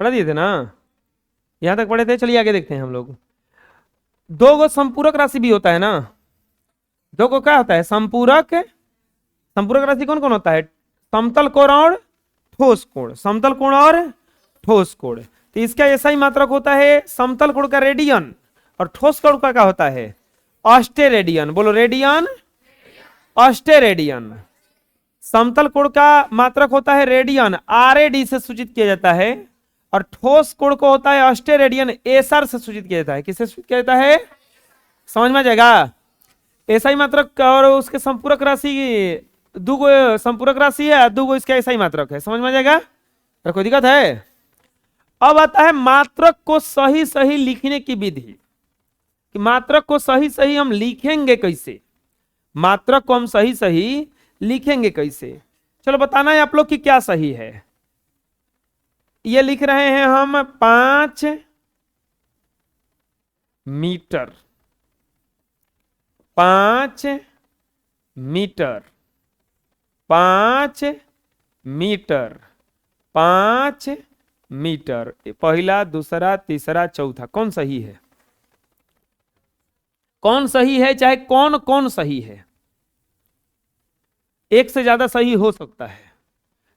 पढ़ा दिए थे ना, यहां तक पढ़े थे। चलिए आगे देखते हैं हम लोग। दो गो संपूरक राशि भी होता है ना, दो को क्या होता है, संपूरक। संपूरक राशि कौन कौन होता है, समतल कोण और ठोस कोण, समतल कोण और ठोस कोण। तो इसका ऐसा ही मात्रक होता है समतल कोण का रेडियन, और ठोस कोण का क्या होता है, ऑस्टेरेडियन। बोलो रेडियन, ऑस्टेरेडियन। समतल कोण का मात्रक होता है रेडियन, RAD से सूचित किया जाता है, और ठोस कोण को होता है ऑस्टेरेडियन, SR से सूचित किया जाता है। किससे सूचित किया जाता है, समझ में आ जाएगा। ऐसा ही मात्रक, और उसके संपूरक राशि दो संपूरक राशि है, दो इसका ऐसा ही मात्रक है, समझ में आ जाएगा। तो कोई दिक्कत है। अब आता है मात्रक को सही सही लिखने की विधि, कि मात्रक को सही सही हम लिखेंगे कैसे, मात्रक को हम सही सही लिखेंगे कैसे। चलो बताना है आप लोग कि क्या सही है। ये लिख रहे हैं हम 5 मीटर, 5 मीटर, 5 मीटर, 5 मीटर। पहला, दूसरा, तीसरा, चौथा, कौन सही है, कौन सही है, चाहे कौन कौन सही है। एक से ज्यादा सही हो सकता है,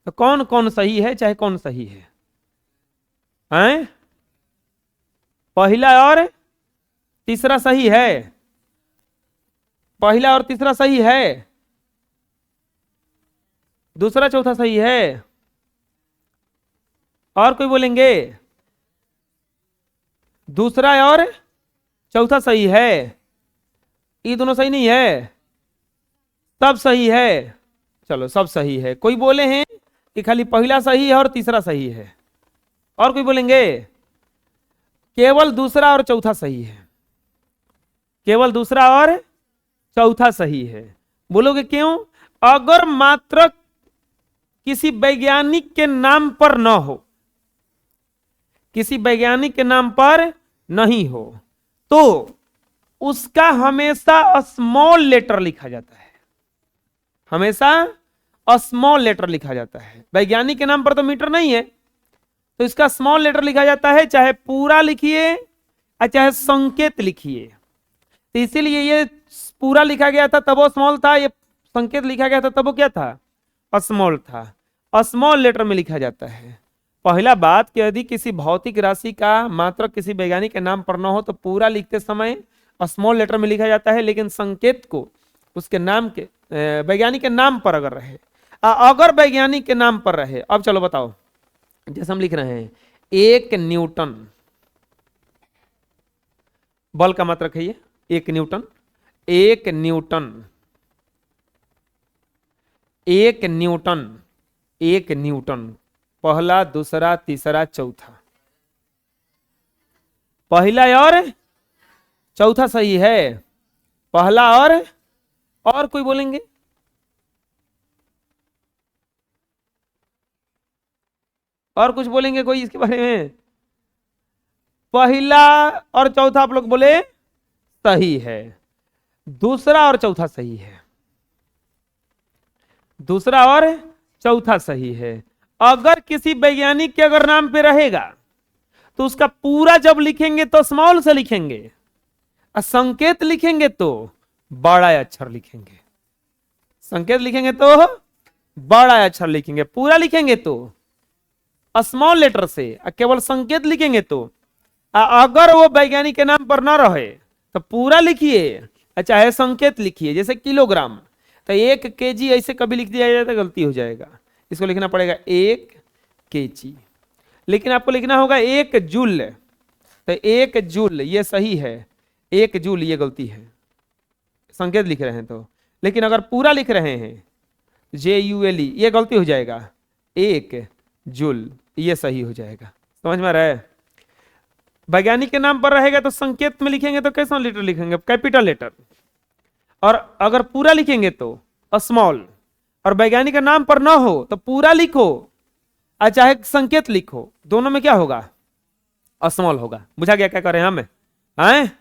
तो कौन कौन सही है, चाहे कौन सही है, हैं? पहला और तीसरा सही है, पहला और तीसरा सही है, दूसरा चौथा सही है, और कोई बोलेंगे, दूसरा और चौथा सही है, ये दोनों सही नहीं है, सब सही है। चलो सब सही है। कोई बोले हैं कि खाली पहला सही है और तीसरा सही है, और कोई बोलेंगे केवल दूसरा और चौथा सही है, केवल दूसरा और चौथा सही है। बोलोगे क्यों, अगर मात्रक किसी वैज्ञानिक के नाम पर न हो, किसी वैज्ञानिक के नाम पर नहीं हो, तो उसका हमेशा स्मॉल लेटर लिखा जाता है, हमेशा स्मॉल लेटर लिखा जाता है। वैज्ञानिक के नाम पर तो मीटर नहीं है, तो इसका स्मॉल लेटर लिखा जाता है, चाहे पूरा लिखिए या चाहे संकेत लिखिए। तो इसीलिए ये पूरा लिखा गया था तब वो स्मॉल था, ये संकेत लिखा गया था तब वो क्या था, स्मॉल था। स्मॉल लेटर में लिखा जाता है। पहला बात कि यदि किसी भौतिक राशि का मात्रक किसी वैज्ञानिक के नाम पर न हो तो पूरा लिखते समय स्मॉल लेटर में लिखा जाता है, लेकिन संकेत को उसके नाम के वैज्ञानिक के नाम पर अगर रहे, अगर वैज्ञानिक के नाम पर रहे। अब चलो बताओ, जैसे हम लिख रहे हैं 1 न्यूटन, बल का मात्रक है ये 1 न्यूटन, 1 न्यूटन, 1 न्यूटन, 1 न्यूटन, पहला, दूसरा, तीसरा, चौथा, पहला और चौथा सही है, पहला और कोई बोलेंगे, और कुछ बोलेंगे कोई इसके बारे में। पहला और चौथा आप लोग बोले सही है, दूसरा और चौथा सही है, दूसरा और चौथा सही है। अगर किसी वैज्ञानिक के अगर नाम पे रहेगा तो उसका पूरा जब लिखेंगे तो स्मॉल से लिखेंगे, और संकेत लिखेंगे तो बड़ा अक्षर लिखेंगे, संकेत लिखेंगे तो बड़ा अक्षर लिखेंगे, पूरा लिखेंगे तो स्मॉल लेटर से, केवल संकेत लिखेंगे तो, अगर वो वैज्ञानिक के नाम पर ना रहे तो पूरा लिखिए चाहे संकेत लिखिए। जैसे किलोग्राम, तो 1 kg ऐसे कभी लिख दिया जाए तो गलती हो जाएगा, इसको लिखना पड़ेगा 1 kg। लेकिन आपको लिखना होगा 1 जूल, तो 1 जूल ये सही है, 1 जूल ये गलती है, संकेत लिख रहे हैं तो। लेकिन अगर पूरा लिख रहे हैं JULE ये गलती हो जाएगा, 1 जूल ये सही हो जाएगा। समझ में आ रहा है। वैज्ञानिक के नाम पर रहेगा तो संकेत में लिखेंगे तो कैसा लेटर लिखेंगे, कैपिटल लेटर, और अगर पूरा लिखेंगे तो स्मॉल, और वैज्ञानिक के नाम पर ना हो तो पूरा लिखो और चाहे संकेत लिखो, दोनों में क्या होगा, स्मॉल होगा। बुझा गया क्या कर रहे हैं हम हैं?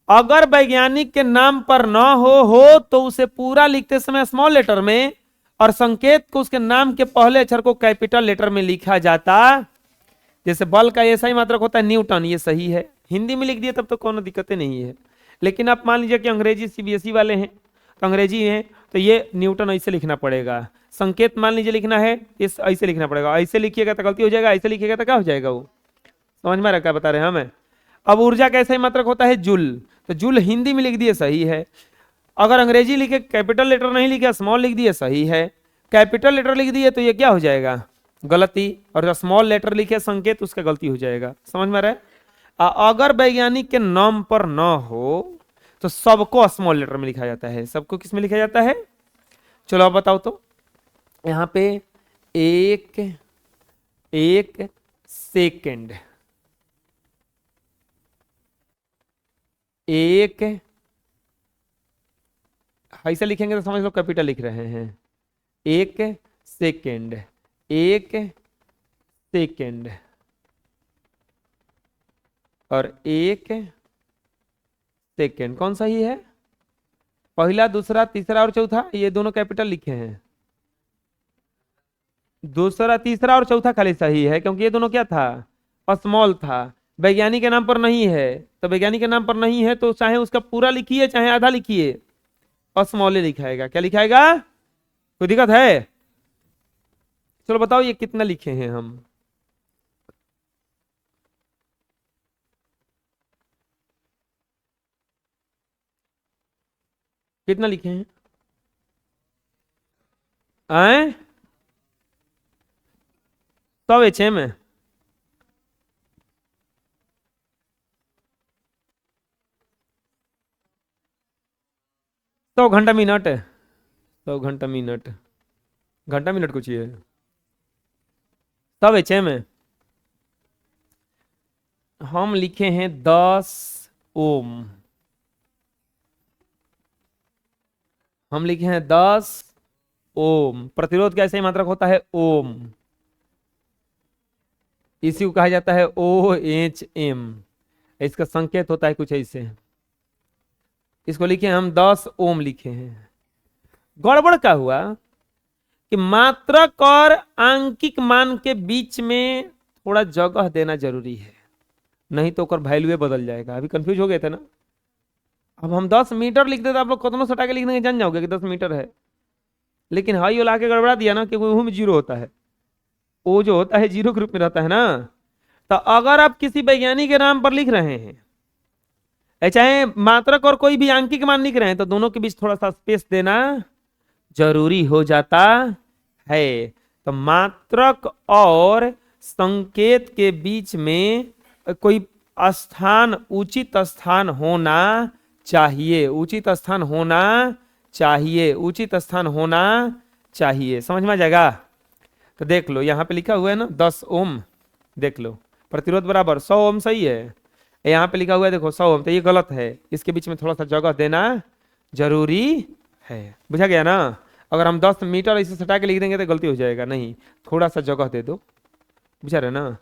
अगर वैज्ञानिक के नाम पर ना हो तो उसे पूरा लिखते समय स्मॉल लेटर में, और संकेत को उसके नाम के पहले अक्षर को कैपिटल लेटर में लिखा जाता जैसे बल का ऐसा ही मात्रक होता है न्यूटन, ये सही है, हिंदी में लिख दिया तब तो कोनो दिक्कत नहीं है। लेकिन आप मान लीजिए कि अंग्रेजी सीबीएसई वाले हैं तो अंग्रेजी है तो ये न्यूटन ऐसे लिखना पड़ेगा। संकेत मान लीजिए लिखना है इस ऐसे लिखना पड़ेगा, ऐसे लिखिएगा तो गलती हो जाएगा, ऐसे लिखिएगा तो क्या हो जाएगा, वो समझ में आ रहा क्या बता रहे हैं हमें। अब ऊर्जा का ऐसा ही मात्रक होता है जूल, तो जूल हिंदी में लिख दिए सही है। अगर अंग्रेजी लिखे कैपिटल लेटर नहीं लिखे स्मॉल लिख दिए सही है, कैपिटल लेटर लिख दिए तो ये क्या हो जाएगा गलती, और जो स्मॉल लेटर लिखे संकेत उसका गलती हो जाएगा, समझ में आ रहा है। अगर वैज्ञानिक के नाम पर न हो तो सबको स्मॉल लेटर में लिखा जाता है, सबको किस में लिखा जाता है, चलो आप बताओ तो। यहां पे एक सेकेंड, एक ऐसे लिखेंगे तो समझ लो कैपिटल लिख रहे हैं, एक सेकेंड, एक सेकेंड और एक सेकेंड, कौन सही है, पहला दूसरा तीसरा और चौथा ये दोनों कैपिटल लिखे हैं, दूसरा तीसरा और चौथा खाली सही है क्योंकि ये दोनों क्या था स्मॉल था। वैज्ञानिक के नाम पर नहीं है तो वैज्ञानिक के नाम पर नहीं है तो चाहे उसका पूरा लिखिए चाहे आधा लिखिए स्मॉल ही लिखाएगा, क्या लिखाएगा, कोई दिक्कत है। चलो बताओ ये कितना लिखे हैं हम, कितना लिखे हैं आए, 100 एच में 100 घंटा मिनट, 100 घंटा मिनट, घंटा मिनट कुछ है 100 एच में हम लिखे हैं 10 ओम, हम लिखे हैं 10 ओम। प्रतिरोध का ऐसा ही मात्रक होता है ओम, इसी को कहा जाता है OHM, इसका संकेत होता है कुछ ऐसे, इसको लिखे हम 10 ओम लिखे हैं। गड़बड़ क्या हुआ कि मात्रक और आंकिक मान के बीच में थोड़ा जगह देना जरूरी है, नहीं तो वैल्यू बदल जाएगा। अभी कंफ्यूज हो गए थे ना, अब हम 10 मीटर लिख देते आप लोग कदमों सटा के लिखने के जान जाओगे कि 10 मीटर है, लेकिन हाई वाला के गड़बड़ा दिया ना कि वो में जीरो होता है, वो जो होता है जीरो के रूप में रहता है ना। तो अगर आप किसी वैज्ञानिक के नाम पर लिख रहे हैं चाहे मात्रक और कोई भी आंकिक मान लिख रहे हैं तो दोनों के बीच थोड़ा सा स्पेस देना जरूरी हो जाता है। तो मात्रक और संकेत के बीच में कोई स्थान, उचित स्थान होना चाहिए, उचित स्थान होना चाहिए, उचित स्थान होना चाहिए, समझ में आ जाएगा। तो देख लो यहाँ पे लिखा हुआ है ना 10 ओम, देख लो प्रतिरोध बराबर 100 ओम सही है, यहाँ पे लिखा हुआ है देखो 100 ओम, तो ये गलत है, इसके बीच में थोड़ा सा जगह देना जरूरी है, बुझा गया ना। अगर हम 10 मीटर इसे सटा के लिख देंगे तो गलती हो जाएगा, नहीं थोड़ा सा जगह दे दो, बुझा रहे ना।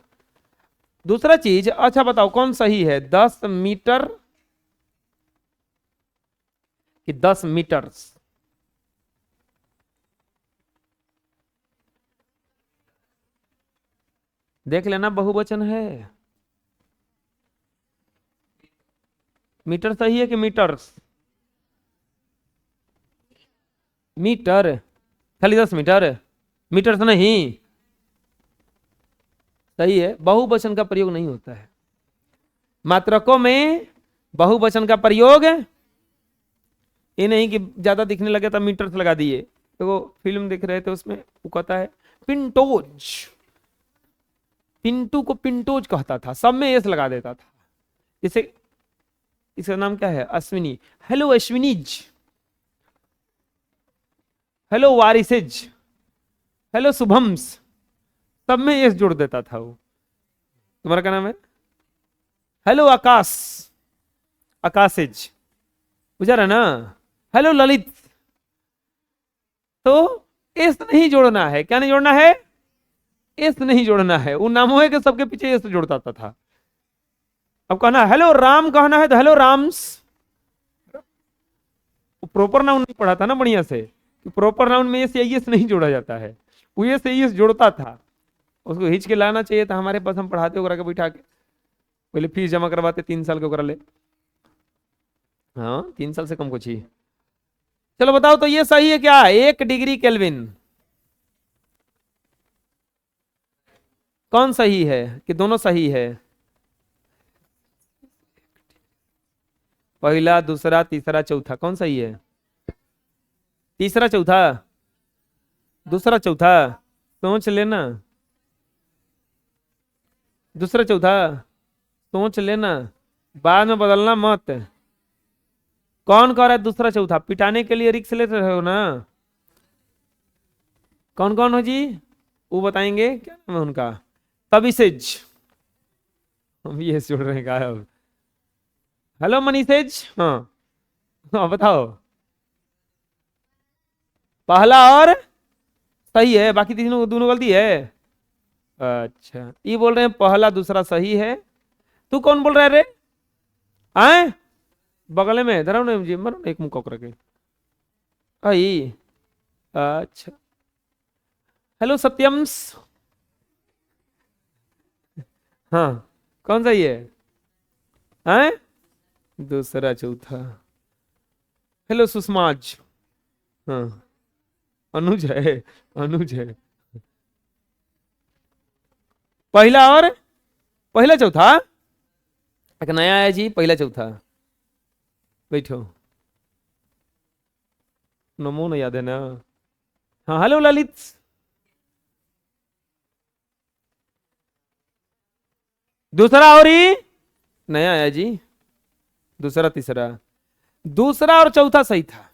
दूसरा चीज, अच्छा बताओ कौन सही है, 10 मीटर कि 10 मीटर्स, देख लेना बहुवचन है, मीटर सही है कि मीटर्स, मीटर खाली 10 मीटर, मीटर्स नहीं, सही है, बहुवचन का प्रयोग नहीं होता है मात्रकों में, बहुवचन का प्रयोग ये नहीं कि ज्यादा दिखने लगे तो मीटर्स लगा दिए। तो वो फिल्म देख रहे थे उसमें वो कहता है पिंटोज, पिंटू को पिंटोज कहता था, सब में एस लगा देता था, जैसे इसका नाम क्या है Ashwini, hello Ashwinis, hello Warises, hello Shubhams, सब में एस जोड़ देता था वो। तुम्हारा क्या नाम है, हेलो आकाश, आकाशेज, बुझा रहा ना, हेलो ललित, तो एस नहीं जोड़ना है, क्या नहीं जोड़ना है, एस नहीं जोड़ना है, उन नामों है कि सबके पीछे एस जोड़ता था। अब कहना हेलो राम कहना है तो हेलो राम्स, प्रॉपर नाउन नहीं पढ़ा था ना बढ़िया से, कि प्रॉपर नाउन में एस नहीं जोड़ा जाता है, वो एस जोड़ता था, उसको खींच के लाना चाहिए था हमारे पास, हम पढ़ाते ओकरा के बैठा के, पहले फीस जमा करवाते 3 साल के ओकरा ले। हाँ 3 साल से कम कुछ ही। चलो बताओ तो ये सही है क्या, 1 डिग्री केल्विन? कौन सही है कि दोनों सही है? पहला, दूसरा, तीसरा, चौथा, कौन सही है? तीसरा, चौथा, दूसरा, चौथा, सोच लेना। दूसरा, चौथा, सोच लेना, बाद में बदलना मत। कौन कह रहा है दूसरा चौथा? पिटाने के लिए रिक्स ले रहे हो ना? कौन कौन हो जी, वो बताएंगे, क्या नाम है उनका? तबिसेज, हम ये सुन रहे हैं क्या अब? हेलो मनीषेज, हाँ हाँ बताओ। पहला और सही है, बाकी तीनों दोनों गलती है। अच्छा, ये बोल रहे हैं पहला दूसरा सही है। तू कौन बोल रहा है रे? आए बगल में धरो ना जी, मरो ना एक मुंह कोक रखे। आई अच्छा, हेलो सत्यम्स, हाँ कौन सही है? आए दूसरा, चौथा। हेलो सुषमाज, हाँ अनुज है, अनुज है। पहला और पहला चौथा, एक नया है जी, पहला चौथा। बैठो, नमो न याद है ना? हाँ हेलो ललित, दूसरा और ही नया आया जी, दूसरा, तीसरा, दूसरा और चौथा सही था।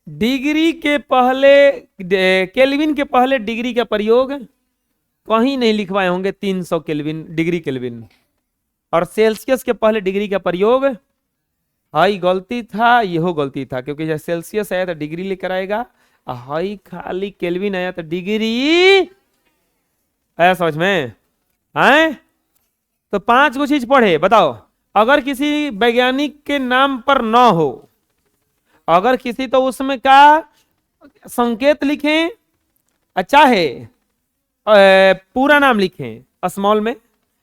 डिग्री के पहले, केल्विन के पहले डिग्री का प्रयोग कहीं नहीं लिखवाए होंगे, 300 केल्विन, डिग्री केल्विन। और सेल्सियस के पहले डिग्री का प्रयोग, हाई गलती था, यहो गलती था, क्योंकि जब सेल्सियस आया तो डिग्री लेकर आएगा, हाई खाली केल्विन आया तो डिग्री आया, समझ में आए? तो 5 गो चीज पढ़े, बताओ। अगर किसी वैज्ञानिक के नाम पर न हो, अगर किसी, तो उसमें का संकेत लिखें, चाहे पूरा नाम लिखें स्मॉल में,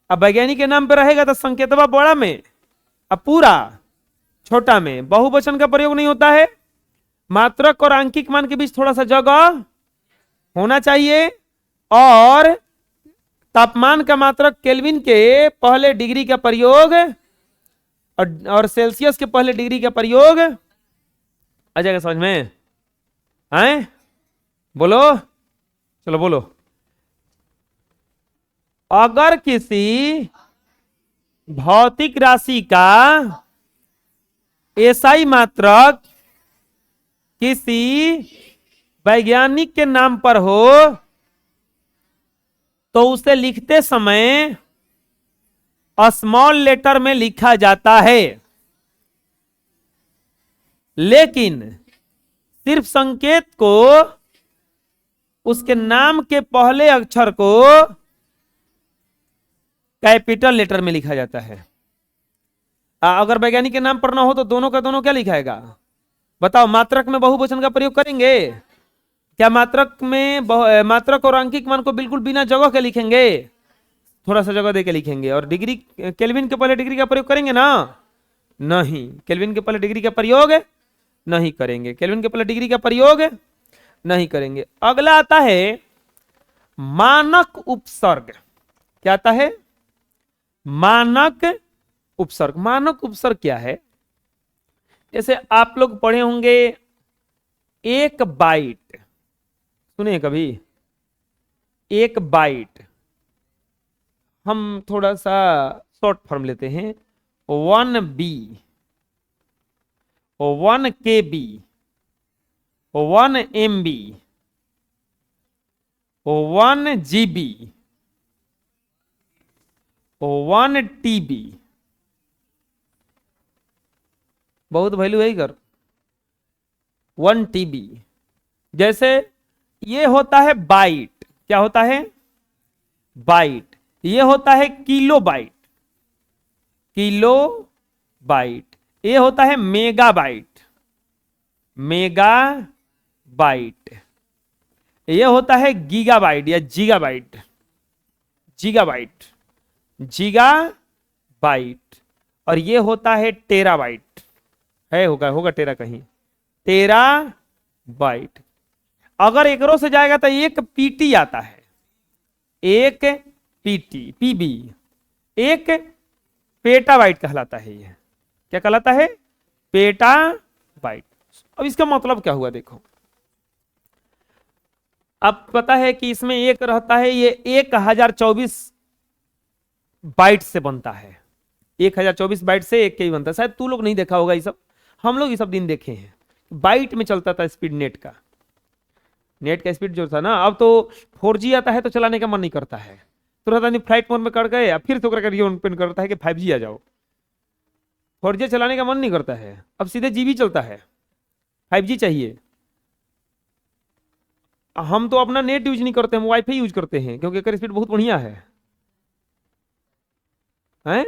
अब वैज्ञानिक के नाम पे रहेगा तो संकेतवा बड़ा में, अब पूरा छोटा में। बहुवचन का प्रयोग नहीं होता है। मात्रक और आंकिक मान के बीच थोड़ा सा जगह होना चाहिए। और तापमान का मात्रक केल्विन के पहले डिग्री का प्रयोग, और सेल्सियस के पहले डिग्री का प्रयोग आ जाएगा, समझ में आए? बोलो, चलो बोलो। अगर किसी भौतिक राशि का एसआई मात्रक किसी वैज्ञानिक के नाम पर हो, तो उसे लिखते समय स्मॉल लेटर में लिखा जाता है, लेकिन सिर्फ संकेत को, उसके नाम के पहले अक्षर को कैपिटल लेटर में लिखा जाता है। अगर वैज्ञानिक के नाम पर ना हो तो दोनों का दोनों क्या लिखाएगा? बताओ, मात्रक में बहुवचन का प्रयोग करेंगे क्या? मात्रक में मात्रक और आंकिक मान को बिल्कुल बिना जगह के लिखेंगे, थोड़ा सा जगह दे के लिखेंगे। और डिग्री, केल्विन के पहले डिग्री का प्रयोग करेंगे ना? नहीं, केल्विन के पहले डिग्री का प्रयोग नहीं करेंगे, केल्विन के पहले डिग्री का प्रयोग नहीं करेंगे। अगला आता है मानक उपसर्ग। क्या आता है? मानक उपसर्ग। मानक उपसर्ग क्या है? जैसे आप लोग पढ़े होंगे 1 बाइट, सुने कभी? 1 बाइट, हम थोड़ा सा शॉर्ट फॉर्म लेते हैं, 1B, 1KB, 1MB, 1GB, 1TB। बहुत वैल्यू है कर, 1TB। जैसे ये होता है बाइट, क्या होता है? बाइट। ये होता है किलो बाइट, किलो बाइट। ये होता है मेगा बाइट, मेगा बाइट। ये होता है गीगा बाइट या जीगा बाइट, गीगाबाइट, गीगाबाइट, और ये होता है टेराबाइट, है होगा टेरा कहीं, टेराबाइट। अगर एकरों से जाएगा तो एक पीटी आता है, एक पीटी, पीबी, एक पेटाबाइट कहलाता है। ये क्या कहलाता है? पेटाबाइट। अब इसका मतलब क्या हुआ देखो, अब पता है कि इसमें एक रहता है, ये 1024 बाइट से बनता है, 1024 बाइट से एक के ही बनता है। शायद तू लोग नहीं देखा होगा ये सब, हम लोग ये सब दिन देखे हैं। बाइट में चलता था स्पीड नेट का, नेट का स्पीड जो था ना, अब तो 4G आता है तो चलाने का मन नहीं करता है, तुरंत आदमी फ्लाइट मोड में कर गए या फिर तो ओपन करता है कि 5G आ जाओ। 4G चलाने का मन नहीं करता है, अब सीधे जीबी चलता है, 5G चाहिए। हम तो अपना नेट यूज नहीं करते, हम वाईफाई यूज करते हैं क्योंकि इसका स्पीड बहुत बढ़िया है। हैं?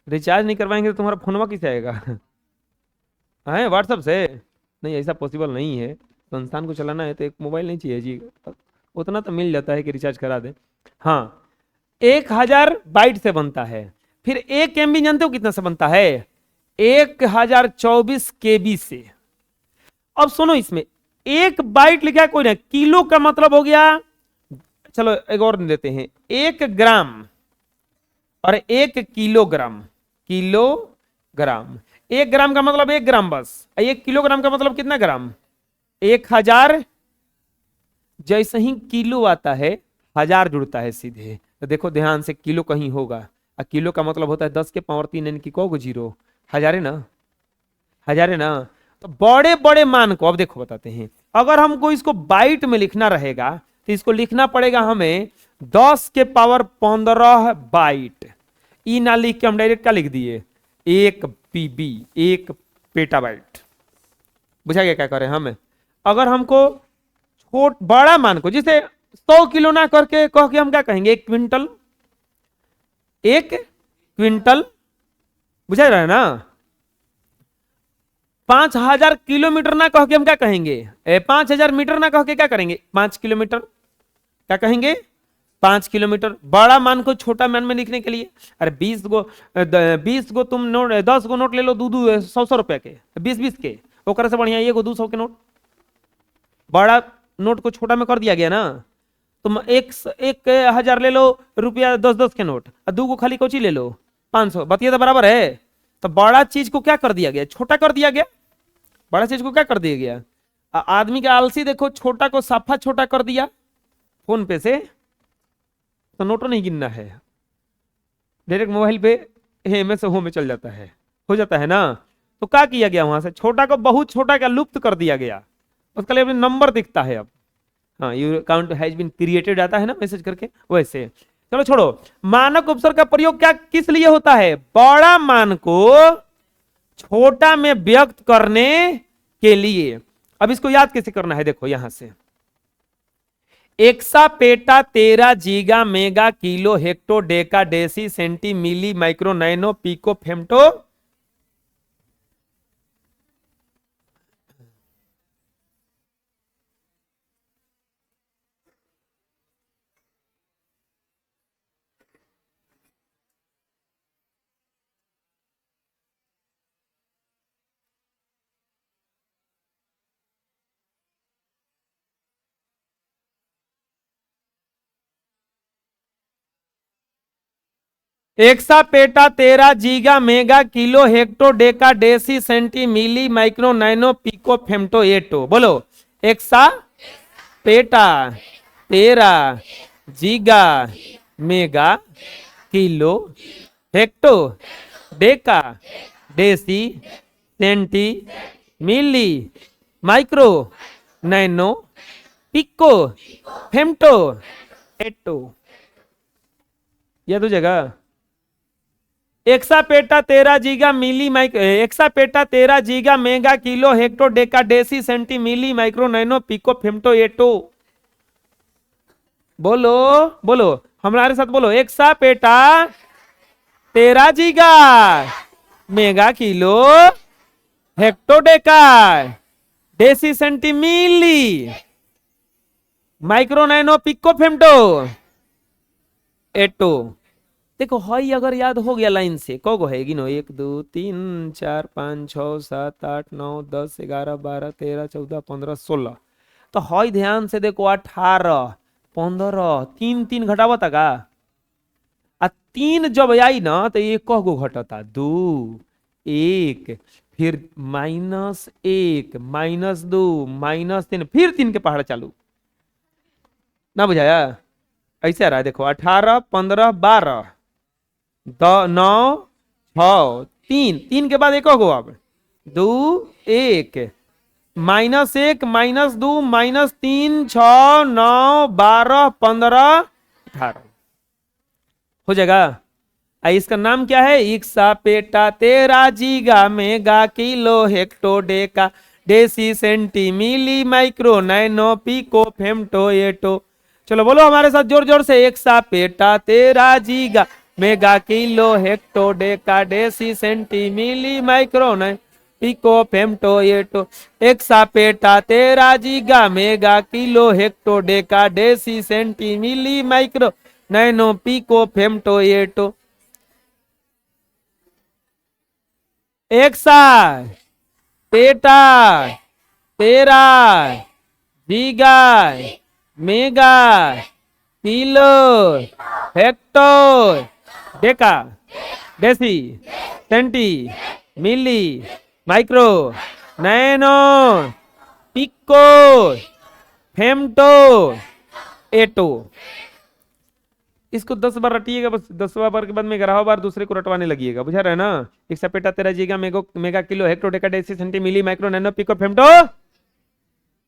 रिचार्ज नहीं करवाएंगे तो तुम्हारा फोनवा किसे आएगा? हैं? व्हाट्सएप से? नहीं, ऐसा पॉसिबल नहीं है। संस्थान को चलाना है तो एक मोबाइल नहीं चाहिए जी, उतना तो मिल जाता है कि रिचार्ज करा दे। हाँ, 1000 बाइट से बनता है। फिर 1 MB जानते हो कितना से बनता है? 1024 KB से। अब सुनो, इसमें 1 बाइट लिखा है कोई ना, किलो का मतलब हो गया, चलो एक और देते हैं, 1 ग्राम और 1 किलोग्राम, किलोग्राम। 1 ग्राम का मतलब 1 ग्राम बस, 1 किलोग्राम का मतलब कितना ग्राम? 1000। जैसे ही किलो आता है 1000 जुड़ता है सीधे, तो देखो ध्यान से, किलो कहीं होगा, और किलो का मतलब होता है 10 के पावर 3 यानी कि को जीरो, हजारे ना, हजारे ना। तो बड़े बड़े मान को अब देखो बताते हैं, अगर हमको इसको बाइट में लिखना रहेगा तो इसको लिखना पड़ेगा हमें 10 के पावर 15 बाइट। ई ना लिख के हम डायरेक्ट क्या लिख दिए? 1 PB, 1 पेटाबाइट। बुझा गया क्या करें हम? अगर हमको बड़ा मान को, जिसे 100 किलो ना करके कह के हम क्या कहेंगे? 1 क्विंटल, 1 क्विंटल। बुझा रहा है ना? 5000 किलोमीटर ना कह के हम क्या कहेंगे? 5000 मीटर ना कह के क्या करेंगे? 5 किलोमीटर। क्या कहेंगे? 5 किलोमीटर। बड़ा मान को छोटा मान में लिखने के लिए, अरे 20 गो तुम नोट, 10 गो नोट ले लो, 100 रुपए के, 20 के, ओकर से बढ़िया ये 200 के नोट। बड़ा नोट को छोटा में कर दिया गया ना, तुम 1000 ले लो रुपया, 10 के नोट, और 2 गो खाली कोची ले लो, 500, बतिया तो बराबर है। तो बड़ा चीज को क्या कर दिया गया? छोटा कर दिया गया। बड़ा चीज को क्या कर दिया गया? आदमी का आलसी देखो, छोटा को साफा छोटा कर दिया फोन पे से, तो नोटों नहीं गिनना है, डायरेक्ट मोबाइल पे MS हो में चल जाता है, हो जाता है ना। तो क्या किया गया? वहां से छोटा को बहुत छोटा का लुप्त कर दिया गया, उसका लिए नंबर दिखता है अब। हाँ, you account has been created आता है ना मैसेज करके, वैसे। चलो छोड़ो, मानक उपसर्ग का प्रयोग क्या किस लिए होता है? बड़ा मान को छोटा में व्यक्त करने के लिए। अब इसको याद कैसे करना है? देखो यहां से, exa peta tera giga mega kilo hecto deca deci centi milli micro nano pico femto. Exa peta tera giga mega kilo hecto deca deci centi milli micro nano pico femto atto. बोलो, exa peta tera giga mega kilo hecto deca deci centi milli micro nano pico femto atto. यह दो जगह, AXA peta tera जीगा मिली exa peta tera giga mega kilo hecto deca deci centi milli micro nano pico femto atto. बोलो बोलो, हमारे साथ बोलो, exa peta tera giga mega kilo hecto deca deci centi milli micro nano pico femto. Atto. देखो हई अगर याद हो गया लाइन से कौगो है गिनो, 1 2 3 4 5 6 7 8 9 10 11 12 13 14 15 16। तो हई ध्यान से देखो 18 15 तीन तीन घटावता का, आ तीन जब आई ना तो ये कौगो घटता, 2 1, फिर -1 -2 -3, फिर 3 के पहाड़ चालू। ना बुझाया? ऐसे आ रहा है देखो, 18 15 12 9 6 3, 3 के बाद एक हो अब 2 1 -1 -2 -3 6 9 12 15 18 हो जाएगा। इसका नाम क्या है? Exa peta tera giga mega kilo hecto deca deci centi milli micro nano pico femto atto. चलो बोलो हमारे साथ जोर जोर से, exa peta tera giga mega kilo hecto deca deci centi milli micro nano pico femto atto. Exa peta tera giga mega kilo hecto deca deci centi milli micro nano pico femto atto. Exa peta tera giga mega kilo hecto deca deci centi milli micro nano pico femto atto. इसको 10 बार रटिएगा, बस 10वां बार के बाद में 11वां बार दूसरे को रटवाने लगिएगा, बुझा रहे ना? Exa peta tera giga mega kilo hecto deca deci centi milli micro nano pico femto.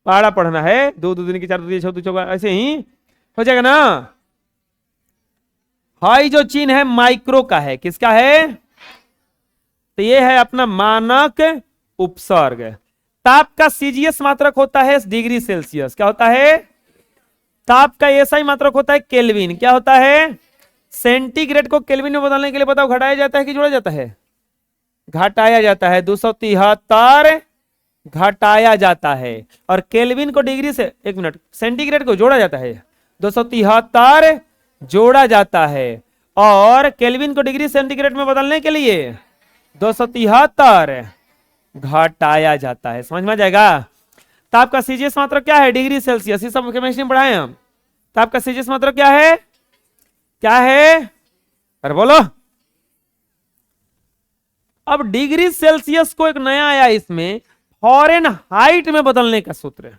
पहाड़ा पढ़ना है, 2 2 दूनी की 4 2 6 2 चौका, ऐसे ही हो जाएगा ना। हाई जो चिन्ह है माइक्रो का है, किसका है? तो ये है अपना मानक उपसर्ग। ताप का सीजीएस मात्रक होता है डिग्री सेल्सियस, क्या होता है? ताप का एसआई मात्रक होता है केल्विन, क्या होता है? सेंटीग्रेड को केल्विन में बदलने के लिए बताओ घटाया जाता है कि जोड़ा जाता है? घटाया जाता है, 273 घटाया जाता है। और केल्विन को डिग्री से, एक मिनट, सेंटीग्रेड को जोड़ा जाता है, 273 जोड़ा जाता है। और केल्विन को डिग्री सेंटीग्रेड में बदलने के लिए 273 घटाया जाता है। समझ में आ जाएगा? ताप का सीजीएस मात्रक क्या है? Degree Celsius. इस सब केमिस्ट्री में पढ़ाए हम। ताप का सीजीएस मात्रक क्या है? क्या है? अरे बोलो। अब डिग्री सेल्सियस को एक नया आया इसमें, फॉरेन हाइट में बदलने का सूत्र।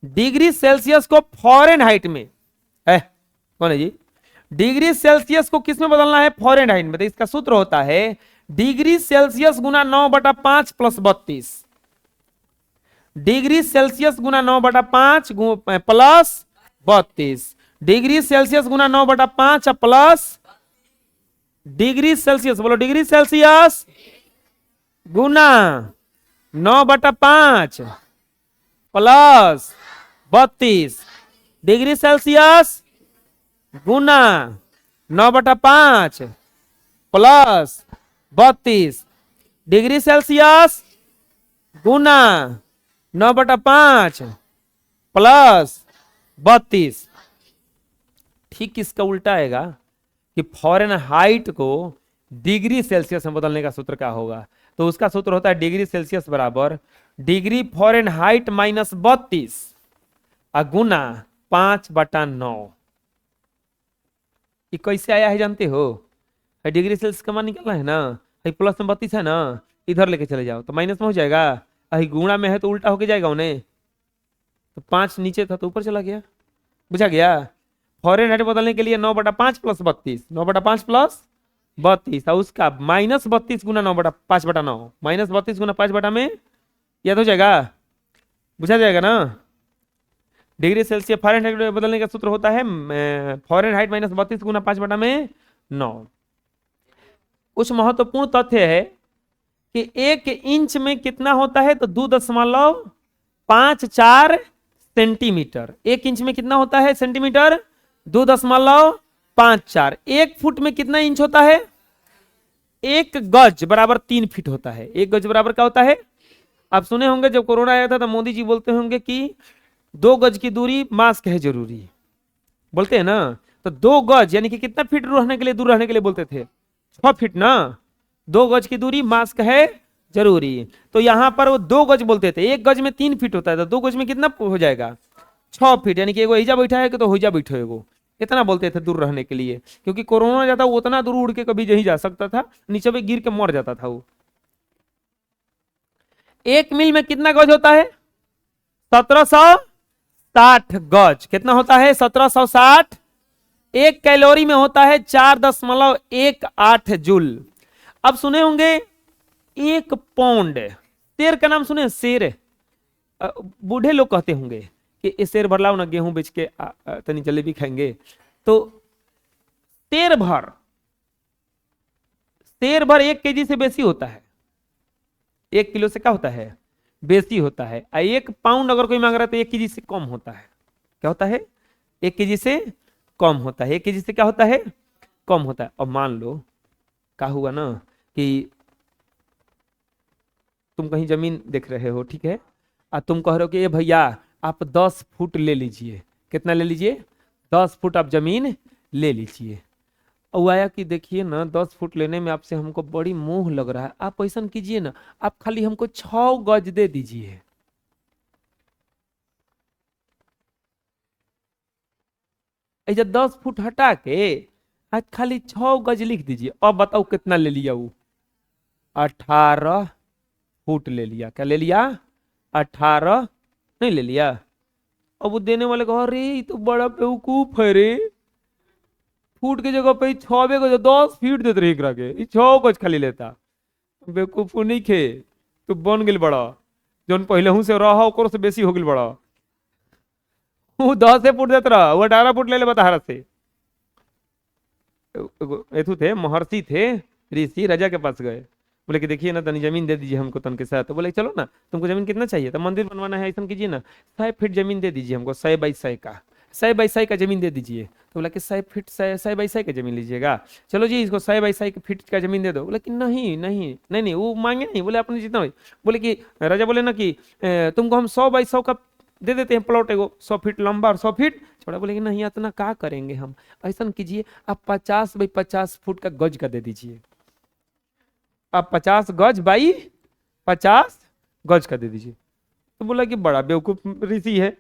डिग्री सेल्सियस को फॉरेन हाइट में है, कौन है जी? डिग्री सेल्सियस को किस में बदलना है? फॉरेन हाइट में। तो इसका सूत्र होता है डिग्री सेल्सियस गुना 9/5 प्लस 32। डिग्री सेल्सियस गुना 9/5 प्लस 32। डिग्री सेल्सियस गुना 9/5 प्लस डिग्री सेल्सियस, बोलो डिग्री सेल्सियस गुना 9/5 प्लस 32। डिग्री सेल्सियस गुना 9/5 प्लस 32। डिग्री सेल्सियस गुना 9/5 प्लस 32। ठीक इसका उल्टा आएगा कि फॉरेन हाइट को डिग्री सेल्सियस में बदलने का सूत्र क्या होगा? तो उसका सूत्र होता है डिग्री सेल्सियस बराबर डिग्री फॉरेन हाइट -32 गुना 5/9। ये कैसे आया है जानते हो? डिग्री सेल्सियस का मान निकालना है ना, प्लस में 32 है ना, इधर लेके चले जाओ तो माइनस में हो जाएगा। गुणा में है तो उल्टा होके जाएगा उन्हें, तो 5 नीचे था तो ऊपर चला गया। बुझा गया? फॉरेन हाइट बदलने के लिए 9/5 प्लस 32, 9/5 प्लस 32 और उसका -32 गुना 5/9, -32 गुना 5/9 में याद हो जाएगा, बुझा जाएगा ना। डिग्री सेल्सियस फॉरेन हाइट बदलने का सूत्र होता है फॉरेन हाइट -32 गुना 5/9। कुछ महत्वपूर्ण तथ्य है कि 1 इंच में कितना होता है? तो 2.54 सेंटीमीटर। 1 इंच में कितना होता है सेंटीमीटर? 2.54। 1 फुट में कितना इंच होता है? 1 गज बराबर 3 फीट होता है। 1 गज बराबर क्या होता है? आप सुने होंगे जब कोरोना आया था तो मोदी जी बोलते होंगे कि 2 गज की दूरी मास्क है जरूरी, बोलते हैं ना। तो 2 गज यानी कि कितना फीट रहने के लिए, दूर रहने के लिए बोलते थे? 6 फीट ना। 2 गज की दूरी मास्क है जरूरी। तो यहां पर वो 2 गज बोलते थे, 1 गज में 3 फीट होता है, तो 2 गज में कितना हो जाएगा? 6 फीट, यानी कि एगो हिजा बैठा है कि तो हिजा बैठो एगो, इतना बोलते थे दूर रहने के लिए। क्योंकि कोरोना जाता वो उतना दूर उड़ के कभी नहीं जा सकता था, नीचे पे गिर के मर जाता था वो। 1 मील में कितना गज होता है? 1760 गज। कितना होता है? 1760। 1 कैलोरी में होता है 4.18 जूल। अब सुने होंगे 1 पाउंड, शेर का नाम सुने? शेर, बूढ़े लोग कहते होंगे कि ये शेर भर लाओ ना, गेहूं बेच के तनी जलेबी खाएंगे। तो शेर भर 1 केजी से बेसी होता है। 1 किलो से क्या होता है? बेसी होता है। 1 पाउंड अगर कोई मांग रहा है तो 1 केजी से कम होता है। क्या होता है? 1 केजी से कम होता है। 1 केजी से क्या होता है? कम होता है। और मान लो क्या हुआ ना कि तुम कहीं जमीन देख रहे हो, ठीक है, और तुम कह रहे हो कि ये भैया आप 10 फुट ले लीजिए। कितना ले लीजिए? 10 फुट आप जमीन ले लीजिए। और आया कि देखिए ना 10 फुट लेने में आपसे हमको बड़ी मोह लग रहा है, आप ऐसा कीजिए ना, आप खाली हमको 6 गज दे दीजिए। ऐसा 10 फुट हटा के आज खाली 6 गज लिख दीजिए। अब बताओ कितना ले लिया वो? 18 फुट ले लिया। क्या ले लिया? 18 नहीं ले लिया। अब वो देने वाले कहा अरे ये तो बड़ा बेवकूफ है रे, फुट की जगह पे 6 गज 10 फीट देते रहे एकरा के, 6 गज खाली लेता। बेवकूफ नहीं खे, तू बन गेल बड़ा, जौन पहले हूं से रहा ओकरो से बेसी हो गेल बड़ा। वो 10 फुट देते रहा, वो 18 फुट ले ले बता से। एथु थे महर्षि थे, ऋषि राजा के पास गए, बोले कि देखिए ना तनी जमीन दे दीजिए हमको तन के साथ। तो बोले चलो ना, तुमको जमीन कितना चाहिए? तो मंदिर बनवाना है, ऐसा कीजिए ना 100 फीट जमीन दे दीजिए हमको, 100 बाई 100 का, 100 बाई 100 का जमीन दे दीजिए। तो बोला कि 100 फीट 100 बाई 100 का जमीन लीजिएगा, चलो जी इसको 100 बाई 100 फीट का जमीन दे दो। बोला कि नहीं नहीं नहीं नहीं, वो मांगे नहीं, बोले अपने जितना। बोले कि राजा बोले ना कि तुमको हम 100 बाई 100 का दे देते हैं प्लॉट, एगो 100 फीट लंबा और 100 फीट चौड़ा। बोले कि नहीं इतना क्या करेंगे हम, ऐसा कीजिए आप 50 बाई 50 फुट का गज का दे दीजिए, आप 50 गज बाई 50 गज का दे दीजिए। तो बोला कि बड़ा बेवकूफ ऋषि है,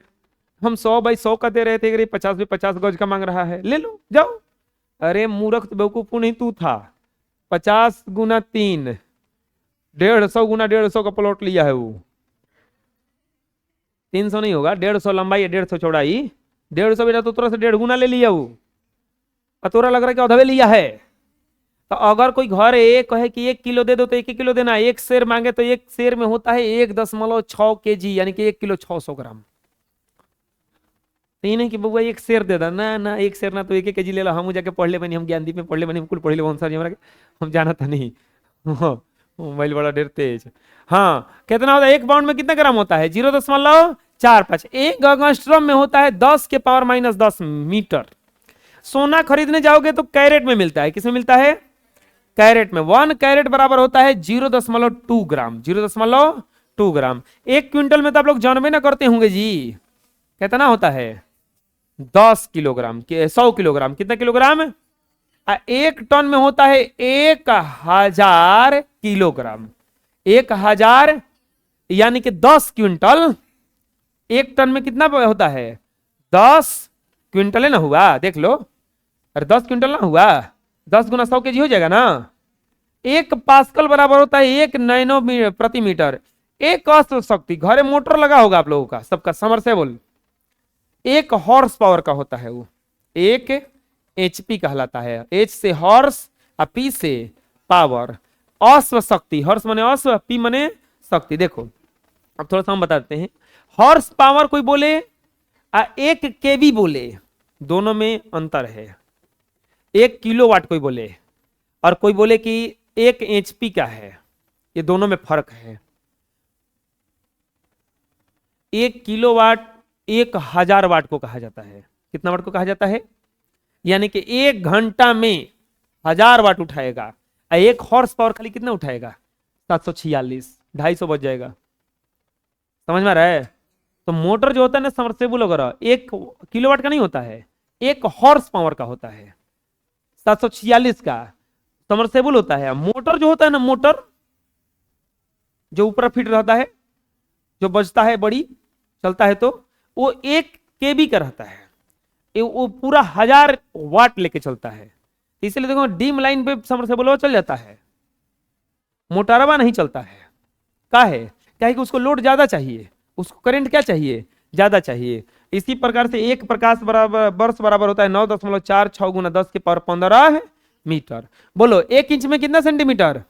हम 100 बाई 100 का दे रहे थे, अगर 50 बाई 50 गज का मांग रहा है, ले लो जाओ। अरे मूर्ख तो बेवकूफ नहीं तू था, 50 गुना 3 150 गुना 150 का प्लॉट लिया है वो। 300 नहीं होगा, 150 लंबाई है 150 चौड़ाई, 150 बेटा तो तोरा से 1.5 गुना ले लिया वो, और तोरा लग रहा है कि अधवे लिया है। तो अगर कोई घर एक कहे कि 1 किलो दे दो तो 1 किलो देना, 1 शेर मांगे तो 1 शेर में होता है 1.6 केजी, यानी कि 1 किलो 600 ग्राम। तो ये नहीं कि बउआ 1 शेर दे दा ना ना, 1 शेर ना तो 1 केजी ले लो। हम जाके पढ़ ले बनी, हम ज्ञानदीप में पढ़ ले बनी, हम कुल पढ़ ले हमरा के, हम जाना था नहीं। मोबाइल बड़ा देर तेज। हाँ कितना होता है? 1 पाउंड में कितना ग्राम होता है? 0.45। 1 एंगस्ट्रॉम में होता है 10 के पावर -10 मीटर। सोना खरीदने जाओगे तो कैरेट में मिलता है, किसमें मिलता है? कैरेट में। 1 कैरेट बराबर होता है 0.2 ग्राम, 0.2 ग्राम। 1 क्विंटल में तो आप लोग जानबे ना करते होंगे जी, कितना होता है? 10 किलोग्राम के 100 किलोग्राम, कितना किलोग्राम? 1 टन में होता है 1000 किलोग्राम। 1000 यानी कि 10 क्विंटल। 1 टन में कितना होता है? 10 क्विंटल है ना, हुआ देख लो। अरे 10 क्विंटल ना हुआ, 10 गुना 100 केजी हो जाएगा ना। 1 पास्कल बराबर होता है 1 नैनो प्रति मीटर। 1 अश्व शक्ति, घरे मोटर लगा होगा आप लोगों का सबका, समरसेबल। 1 हॉर्स पावर का होता है वो, 1 HP कहलाता है। H से हॉर्स और P से पावर। अश्व शक्ति, हॉर्स माने अश्व, P माने शक्ति। देखो अब थोड़ा सा हम बता देते हैं। हॉर्स पावर कोई बोले 1 केवी बोले, दोनों में अंतर है। 1 किलोवाट कोई बोले, और कोई बोले कि 1 HP का है, ये दोनों में फर्क है। 1 किलोवाट 1000 वाट को कहा जाता है। कितना वाट को कहा जाता है? यानी कि 1 घंटा में 1000 वाट उठाएगा। 1 हॉर्स पावर खाली कितना उठाएगा? 746, 250 बच जाएगा। समझ में आ रहा है? तो मोटर जो होता है ना, समरसेबुल वगैरह 1 किलोवाट का नहीं होता है, 1 हॉर्स पावर का होता है, 746 का सबमर्सिबल होता है। मोटर जो होता है ना, मोटर जो ऊपर फिट रहता है, जो बजता है बड़ी, चलता है तो वो 1 केबी का रहता है, वो पूरा 1000 वाट लेके चलता है। इसलिए देखो डीम लाइन पे सबमर्सिबल चल जाता है, मोटरवा नहीं चलता है। का है क्या है कि उसको लोड ज्यादा चाहिए, उसको करंट क्या चाहिए, ज्यादा चाहिए। इसी प्रकार से एक प्रकाश बराबर वर्ष बराबर होता है 9.46 गुना 10 के पावर 15 मीटर। बोलो 1 इंच में कितना सेंटीमीटर,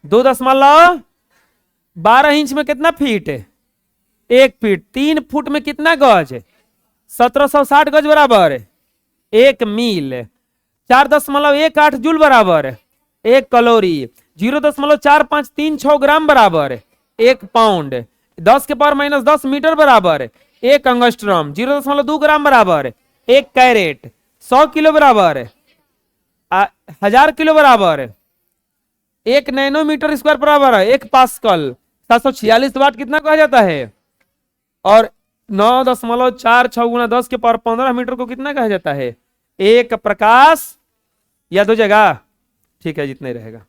2.12 इंच में कितना फीट, 1 फीट। 3 फुट में कितना गज, 1760 गज बराबर 1 मील। 4.18 जूल बराबर 1 कैलोरी। 0.4536 ग्राम बराबर 1 पाउंड। 10 के पावर -10 मीटर बराबर 1 एंगस्ट्रॉम। 0.2 ग्राम बराबर 1 कैरेट। 100 किलो बराबर 1000 किलो बराबर 1 नैनोमीटर स्क्वायर बराबर 1 पास्कल। 746 वाट कितना कहा जाता है, और 9.46 गुना 10 के पावर 15 मीटर को कितना कहा जाता है, 1 प्रकाश। याद हो जाएगा, ठीक है, जितना ही रहेगा।